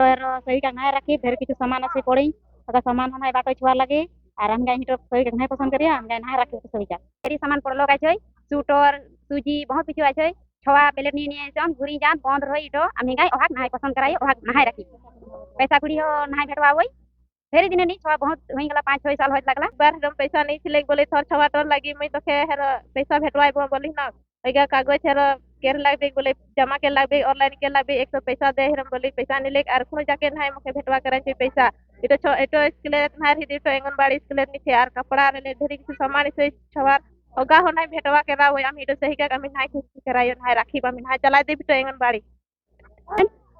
सही का नहाय रखी फिर किछु सामान अच्छे पड़ी अगर सामान हम बाटो छुआ लगे और हम हिट सही का नहाय पसंद करिए हम नहाय रखी सही का फेरी सामान पड़लो गाय सुटर सुजी बहुत किछु आछे छवा बेले निये जन घुरी जान बंद रही इटो हम गाय ओहाक नहाय पसंद कराई ओहाक नहाय रखी पैसा कुड़ी हो नहाय भेटवा होई फेरी दिन नहीं छवा बहुत होई गला 5-6 साल होत लगला बार हम पैसा नहीं थिले बोले थर छवा तोर लगी मैं तो हेर पैसा भेटवाई बोली ना ओइगा कागज हेर केर लागबे बोले जमा के लागबे ऑनलाइन के लागबे एक तो पैसा दे हम बोली पैसा नहीं ले आर खुनो जाके नहाय मके भेटवा करे छै पैसा इटो स्कूले नहाय हिदी तो आंगनबाड़ी स्कूले निथे आर कपड़ा रे ढेरी किछु सामान से छवार ओगा हो नहाय भेटवा के राव हम इटो सही का हम नहाय खुशी करायो नहाय राखी बा नहाय चला दे बिटो आंगनबाड़ी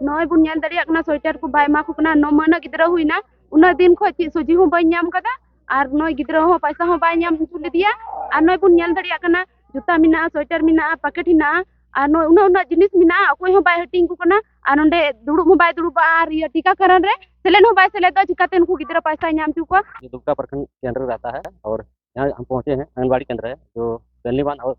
नय बुन ñel dari akna soiter ku bay ma ku na no mana gidra huina una din kho chi soji hu bay ñam kada ar noy gidra ho paisa ho bay ñam tu dia ar noy bun ñel dari akna juta mina soiter mina paket hina ar noy una jinis mina akoy ho bay hating ku kana ar onde dudu mo bay dudu ba ar ya टीका करण रे सेलेन हो bay sele do chikaten ku gidra paisa ñam tu ko ये दुबका प्रखंड के अंदर रहता है और यहाँ हम पहुँचे हैं आंगनबाड़ी केंद्र है जो गलीबान और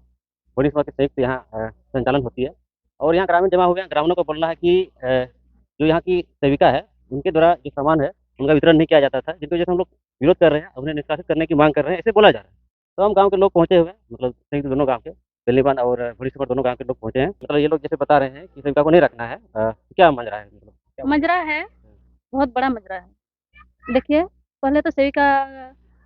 बड़ी सभा के संयुक्त यहाँ संचालन होती है और यहाँ ग्रामीण जमा हुए हैं। ग्रामीणों को बोलना है कि जो यहाँ की सेविका है उनके द्वारा जो सामान है उनका वितरण नहीं किया जाता था जिसकी वजह से हम लोग विरोध कर रहे हैं उन्हें निष्कासित करने की मांग कर रहे हैं ऐसे बोला जा रहा है। तो हम गाँव के लोग पहुँचे हुए हैं मतलब संयुक्त दोनों गाँव के गलीबान और बड़ी सभा दोनों गाँव के लोग पहुँचे हैं मतलब ये लोग जैसे बता रहे हैं कि सेविका को नहीं रखना है क्या मजरा है मतलब मजरा है बहुत बड़ा मजरा है देखिए पहले तो सेविका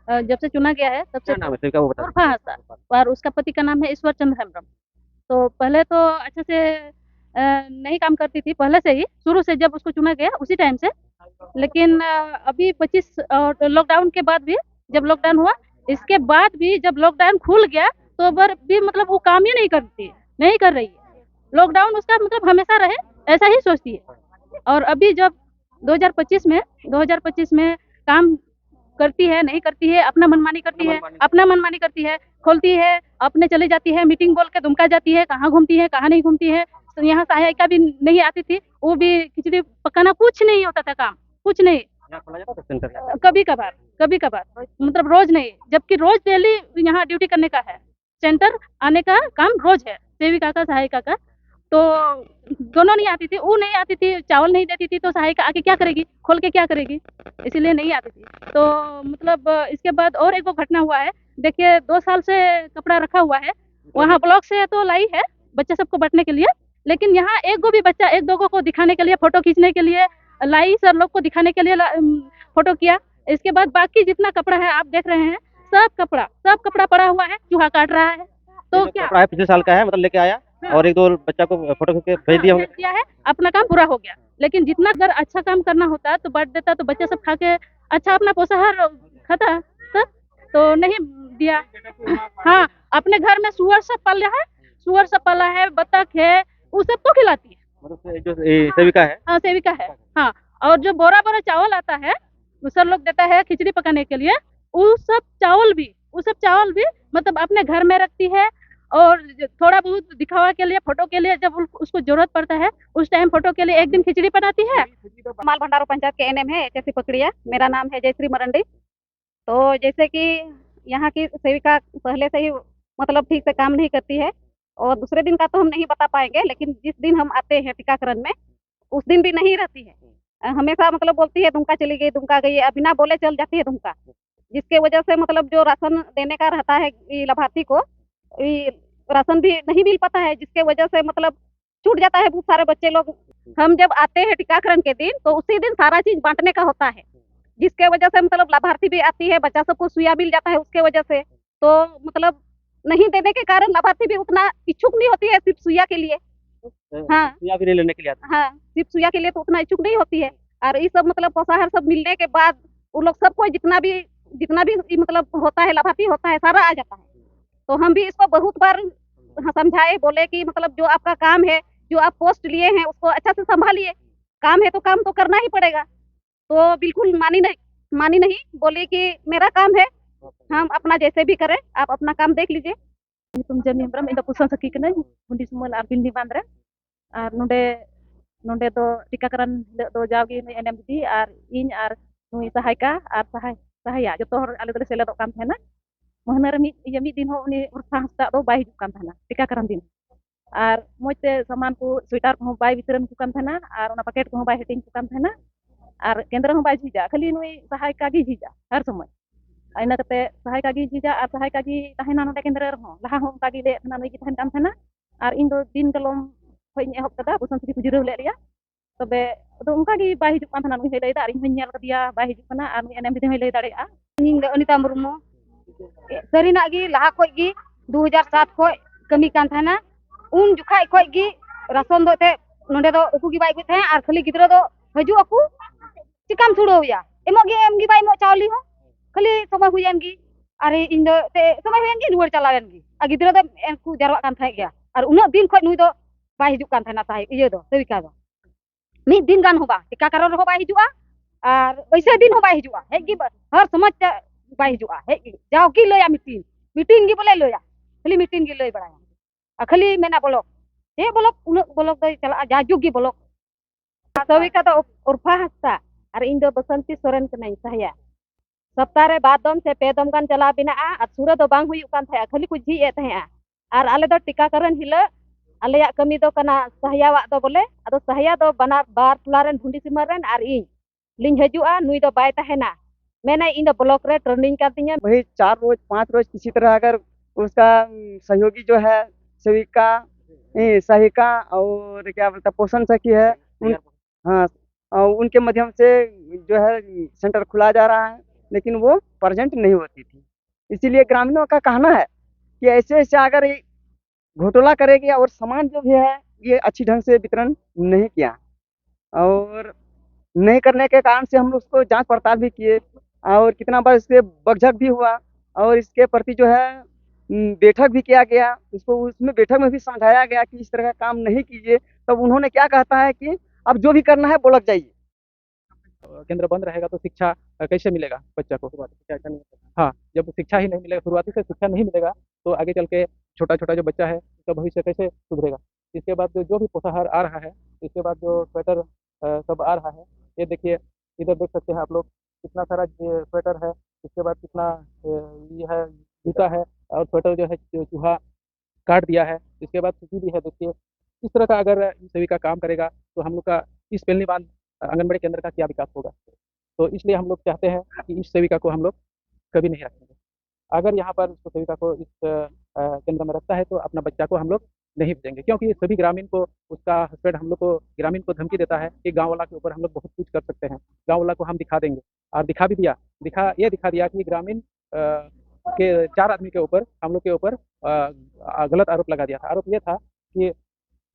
जब से चुना गया है तब से क्या नाम है सेविका वो बता उर्फा हंसा और उसका पति का नाम है ईश्वर चंद्र हेम्ब्रम। तो पहले तो अच्छे से नहीं काम करती थी पहले से ही शुरू से जब उसको चुना गया उसी टाइम से लेकिन अभी 25 लॉकडाउन के बाद भी जब लॉकडाउन हुआ इसके बाद भी जब लॉकडाउन खुल गया तो भी मतलब वो काम ही नहीं करती नहीं कर रही है लॉकडाउन उसका मतलब हमेशा रहे ऐसा ही सोचती है और अभी जब 2025 में काम करती है नहीं करती है अपना मनमानी करती है खोलती है अपने चली जाती है मीटिंग बोल के दुमका जाती है कहाँ घूमती है कहाँ नहीं घूमती है तो यहाँ सहायिका भी नहीं आती थी वो भी खिचड़ी पकाना कुछ नहीं होता था काम कुछ नहीं कभी कभार मतलब रोज नहीं जबकि रोज डेली यहाँ ड्यूटी करने का है सेंटर आने का काम रोज है सेविका का सहायिका का तो दोनों नहीं आती थी वो नहीं आती थी चावल नहीं देती थी तो सहायिका आके क्या करेगी खोल के क्या करेगी इसीलिए नहीं आती थी तो मतलब इसके बाद और एक वो घटना हुआ है देखिए 2 साल से कपड़ा रखा हुआ है वहाँ ब्लॉक से तो लाई है बच्चा सबको बांटने के लिए लेकिन यहाँ एक गो भी बच्चा एक दो को दिखाने के लिए फोटो खींचने के लिए लाई सर लोग को दिखाने के लिए फोटो किया इसके बाद बाकी जितना कपड़ा है आप देख रहे हैं सब कपड़ा पड़ा हुआ है चूहा काट रहा है तो क्या कपड़ा है पिछले साल का है मतलब लेके आया और एक दो बच्चा को फोटो खींच के भेज दिया है अपना काम पूरा हो गया लेकिन जितना अगर अच्छा काम करना होता तो बांट देता तो बच्चा सब खा के अच्छा अपना पोषाहार खाता तो नहीं दिया। हाँ अपने घर में सुअर सब पाला है बतख है वो सबको खिलाती है मतलब जो सेविका है हाँ और जो बोरा चावल आता है वो सब लोग देता है खिचड़ी पकाने के लिए वो सब चावल भी मतलब अपने घर में रखती है और थोड़ा बहुत दिखावा के लिए फोटो के लिए जब उसको जरूरत पड़ता है उस टाइम फोटो के लिए एक दिन खिचड़ी बनाती है। माल भंडारो पंचायत के एनएम है जैसे पकड़िया मेरा नाम है जयश्री मरंडी। तो जैसे कि यहाँ की सेविका पहले से ही मतलब ठीक से काम नहीं करती है और दूसरे दिन का तो हम नहीं बता पाएंगे लेकिन जिस दिन हम आते हैं टीकाकरण में उस दिन भी नहीं रहती है हमेशा मतलब बोलती है दुमका चली गई दुमका गई बिना बोले चल जाती है दुमका जिसके वजह से मतलब जो राशन देने का रहता है लाभार्थी को राशन भी नहीं मिल पाता है जिसके वजह से मतलब छूट जाता है बहुत सारे बच्चे लोग। हम जब आते हैं टीकाकरण के दिन तो उसी दिन सारा चीज बांटने का होता है जिसके वजह से मतलब लाभार्थी भी आती है बच्चा सबको सुइया मिल जाता है उसके वजह से तो मतलब नहीं देने के कारण लाभार्थी भी उतना इच्छुक नहीं होती है सिर्फ सुइया के लिए हाँ सुइया भी नहीं लेने के लिए हाँ सिर्फ सुइया के लिए तो उतना इच्छुक नहीं होती है और ये सब मतलब पोषाहार सब मिलने के बाद उन लोग सबको जितना भी मतलब होता है लाभार्थी होता है सारा आ जाता है। तो हम भी इसको बहुत बार समझाए बोले कि मतलब जो आपका काम है जो आप पोस्ट लिए हैं उसको अच्छा से संभालिए काम है तो काम तो करना ही पड़ेगा तो बिल्कुल मानी नहीं बोली कि मेरा काम है हम अपना जैसे भी करें आप अपना काम देख लीजिए। तुम जन हेम्ब्रम इन पुसन सकी कना गुंडी सुमल आर बिंदी बांद्रे आर नोंडे तो टीकाकरण दो जावगी एनएम दी आर इन आर नुई सहायका आर सहाया जो तोहर आले दले सेलेदो काम थाना महना रे मी दिन हो उनी उर्फा हंसदा दो बाय हिजुक कान थाना टीकाकरण दिन और मजते सामान को स्वेटर को बाय वितरण को थाना और उना पैकेट को बाय हेटिंग को थाना और केंद्र हो बाय झिजा खाली नुई सहायिका गी झिजा हर समय इन कते सहायिका गी झिजा और सहायिका गी तहना नोडे केंद्र रहो लहा हो उनका गी ले थाना नुई गी तहन काम थाना और इन दो दिन कलम खय एहब कदा बसंत को जिरौ ले लिया तबे तो उनका गी बाय हिजुक थाना नुई लैदा और इन नेल कदिया बाय हिजुक थाना और नुई एनएम दी लै दाड़ेया ᱤᱧ ᱫᱚ ᱚᱱᱤᱛᱟ ᱢᱩᱨᱢᱩ ᱥᱟᱹᱨᱤᱱᱟᱜ ᱜᱮ ᱞᱟᱦᱟ ᱠᱷᱚᱡ ᱜᱮ 2007 ᱠᱷᱚᱡ ᱠᱟᱹᱢᱤ ᱠᱟᱱ ᱛᱟᱦᱮᱱᱟ ᱩᱱ ᱡᱚᱠᱷᱟᱡ ᱠᱷᱚᱡ ᱜᱮ ᱨᱟᱥᱚᱱ ᱫᱚ ᱮᱱᱛᱮᱫ ᱱᱚᱰᱮ ᱫᱚ ᱩᱠᱩ ᱜᱮ ᱵᱟᱭ ᱟᱹᱜᱩᱭᱮᱫ ᱛᱟᱦᱮᱸ ᱟᱨ ᱠᱷᱟᱹᱞᱤ ᱜᱤᱫᱽᱨᱟᱹ ᱫᱚ ᱦᱤᱡᱩᱜ ᱟᱠᱚ ᱪᱤᱠᱟᱢ ᱥᱩᱲᱟᱹᱣᱮᱭᱟ ᱮᱢᱚᱜ ᱜᱮ ᱵᱟᱭ ᱮᱢᱚᱜ ᱪᱟᱣᱞᱮ ᱦᱚᱸ ᱠᱷᱟᱹᱞᱤ ᱥᱚᱢᱚᱭ ᱦᱩᱭᱮᱱ ᱜᱮ ᱟᱨ ᱤᱧ ᱫᱚ ᱥᱚᱢᱚᱭ ᱦᱩᱭᱮᱱ ᱜᱮ ᱨᱩᱣᱟᱹᱲ ᱪᱟᱞᱟᱣᱮᱱ ᱜᱮ ᱟᱨ ᱜᱤᱫᱽᱨᱟᱹ ᱫᱚ ᱮᱱᱠᱩ ᱡᱟᱨᱣᱟᱜ ᱠᱟᱱ ᱛᱟᱦᱮᱸᱫ ᱜᱮᱭᱟ ᱟᱨ ᱩᱱᱟᱹᱜ ᱫᱤᱱ ᱠᱷᱚᱡ ᱱᱩᱭ ᱫᱚ ᱵᱟᱭ ᱦᱤᱡᱩᱜ ᱠᱟᱱ ᱛᱟᱦᱮᱱᱟ ᱤᱭᱟᱹ ᱫᱚ ᱥᱮᱵᱤᱠᱟ ᱫᱚ ᱢᱤᱫ ᱫᱤन गान हो बा टीकाकरण रहो बाय हिजुआ और वैसे दिन हो बाय हिजुआ हेज गी हर समाज बाय हिजुआ हेज गी जाओ की लया मीटिंग गी बोले लया खाली मीटिंग गी लय बड़ाया और खाली मेना ब्लॉक हे ब्लॉक उन ब्लॉक दो चला जाजुग गी ब्लॉक सविका तो उर्फा हस्ता और इन दो बसंती सोरेन कनाई सहाया सप्ताह रे बाद दम से पे दम गान चला बिना और सूरत दो बांग हुई कान था खाली कुछ जी थे और आले दो टीकाकरण हिला आलेया कमी दो कना सहाया वा दो बोले अदो सहाया दो बना बार टोला रेन भुंडी सीमा रेन और इन लिंग हजुआ नुई दो बाय तहेना मैंने इन दो ब्लॉक रे ट्रेनिंग कर दिया वही 4 रोज 5 रोज किसी तरह अगर उसका सहयोगी जो है सेविका सहायिका और क्या बोलता पोषण सखी है हाँ और उनके माध्यम से जो है सेंटर खुला जा रहा है लेकिन वो प्रेजेंट नहीं होती थी इसीलिए ग्रामीणों का कहना है कि ऐसे ऐसे अगर ये घोटाला करेगी और सामान जो भी है ये अच्छी ढंग से वितरण नहीं किया और नहीं करने के कारण से हम लोग उसको जांच पड़ताल भी किए और कितना बार इससे बकझक भी हुआ और इसके प्रति जो है बैठक भी किया गया उसको उसमें बैठक में भी समझाया गया कि इस तरह का काम नहीं कीजिए तब उन्होंने क्या कहता है कि अब जो भी करना है वो लग जाइए केंद्र बंद रहेगा तो शिक्षा कैसे मिलेगा बच्चा को हाँ जब शिक्षा ही नहीं मिलेगा शुरुआती से शिक्षा नहीं मिलेगा तो आगे चल के छोटा छोटा जो बच्चा है उसका भविष्य कैसे सुधरेगा इसके बाद जो भी पोषाहार आ रहा है इसके बाद जो स्वेटर सब आ रहा है ये देखिए इधर देख सकते हैं आप लोग कितना सारा स्वेटर है इसके बाद कितना ये है जूता है और स्वेटर जो है चूहा काट दिया है इसके बाद सूची भी है देखिए इस तरह का अगर सभी का काम करेगा तो हम लोग का इस पेलनी बांध आंगनबाड़ी केंद्र का क्या विकास होगा तो इसलिए हम लोग चाहते हैं कि इस सेविका को हम लोग कभी नहीं रखेंगे अगर यहाँ पर इसको सेविका को इस केंद्र में रखता है तो अपना बच्चा को हम लोग नहीं भेजेंगे क्योंकि सभी ग्रामीण को उसका हस्बैंड हम लोग को ग्रामीण को धमकी देता है कि गांव वाला के ऊपर हम लोग बहुत कुछ कर सकते हैं गांव वाला को हम दिखा देंगे और दिखा भी दिया दिखा दिया कि ग्रामीण के 4 आदमी के ऊपर हम लोग के ऊपर गलत आरोप लगा दिया था आरोप ये था कि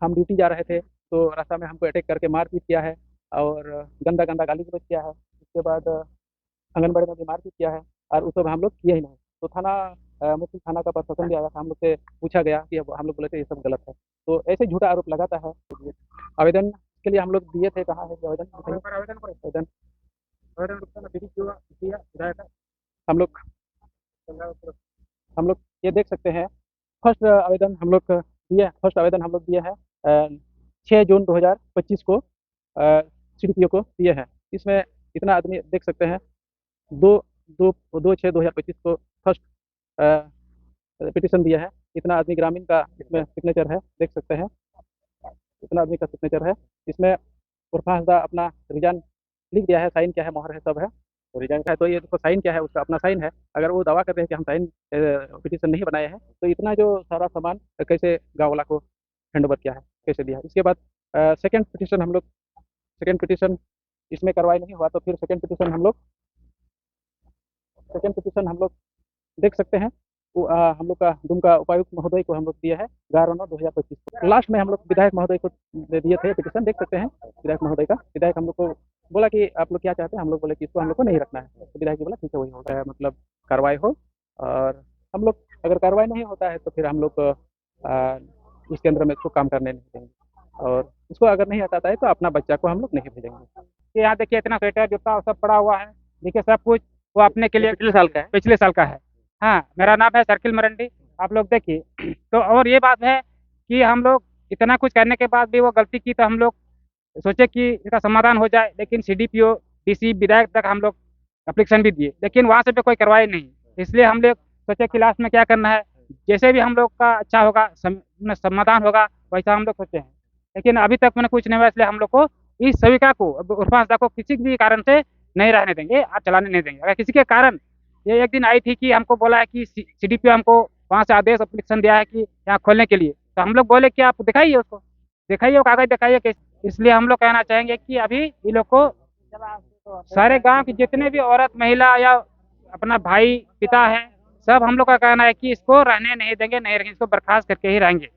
हम ड्यूटी जा रहे थे तो रास्ता में हमको अटैक करके मारपीट किया है और गंदा गंदा गाली गलौज किया है उसके बाद आंगनबाड़ी में भी मारपीट किया है और उस सब हम लोग किए ही नहीं तो थाना मुख्य थाना का प्रशासन भी आया था हम लोग से पूछा गया कि हम लोग बोले थे ये सब गलत है तो ऐसे झूठा आरोप लगाता है आवेदन के लिए हम लोग दिए थे कहाँ है आवेदन हम लोग ये देख सकते हैं फर्स्ट आवेदन हम लोग दिए हैं 6 जून 2025 को CDPO को दिए हैं इसमें इतना आदमी देख सकते हैं 2/6/2025 को फर्स्ट पिटिशन दिया है इतना आदमी ग्रामीण का इसमें सिग्नेचर है देख सकते हैं इतना आदमी का सिग्नेचर है इसमें उर्फा अपना रिजाइन लिख दिया है साइन क्या है मोहर है सब है तो रिजाइन का है तो ये देखो साइन क्या है उसका अपना साइन है अगर वो दावा कर रहे हैं कि हम साइन पिटिशन नहीं बनाए हैं तो इतना जो सारा सामान कैसे गाँव वाला को हैंड ओवर किया है कैसे दिया है इसके बाद सेकेंड पिटिशन इसमें कार्रवाई नहीं हुआ तो फिर सेकेंड पिटिशन हम लोग देख सकते हैं हम लोग का दुमका उपायुक्त महोदय को हम लोग दिया है 11/9/2025 को लास्ट में हम लोग विधायक महोदय को दिए थे पिटिशन देख सकते हैं विधायक महोदय का विधायक हम लोग को बोला कि आप लोग क्या चाहते हैं हम लोग बोले कि इसको हम लोग को नहीं रखना है तो विधायक जी बोला ठीक है वही होता है मतलब कार्रवाई हो और हम लोग अगर कार्रवाई नहीं होता है तो फिर हम लोग इस केंद्र में इसको काम करने नहीं देंगे और इसको अगर नहीं हटाता है तो अपना बच्चा को हम लोग नहीं भेजेंगे यहाँ देखिए इतना स्वेटर जूता सब पड़ा हुआ है देखिए सब कुछ वो अपने के लिए पिछले साल का है हाँ मेरा नाम है सर्किल मरंडी आप लोग देखिए तो और ये बात है कि हम लोग इतना कुछ करने के बाद भी वो गलती की तो हम लोग सोचे कि इसका समाधान हो जाए लेकिन CDPO DC विधायक तक हम लोग एप्लीकेशन भी दिए लेकिन वहाँ से भी कोई कार्रवाई नहीं इसलिए हम लोग सोचे कि लास्ट में क्या करना है जैसे भी हम लोग का अच्छा होगा में समाधान होगा वैसा हम लोग सोचे हैं, लेकिन अभी तक मैंने कुछ नहीं हुआ, इसलिए हम लोग को इस सेविका को उर्फा को किसी भी कारण से नहीं रहने देंगे और चलाने नहीं देंगे। अगर किसी के कारण ये एक दिन आई थी कि हमको बोला है कि CDPO हमको वहाँ से आदेश एप्लीकेशन दिया है कि यहाँ खोलने के लिए, तो हम लोग बोले कि आप दिखाइए उसको, दिखाइए वो कागज दिखाइए कि, इसलिए हम लोग कहना चाहेंगे कि अभी ये लोग को सारे गांव की जितने भी औरत महिला या अपना भाई पिता है, सब हम लोग का कहना है कि इसको रहने नहीं देंगे, नहीं रहेंगे, इसको बर्खास्त करके ही रहेंगे।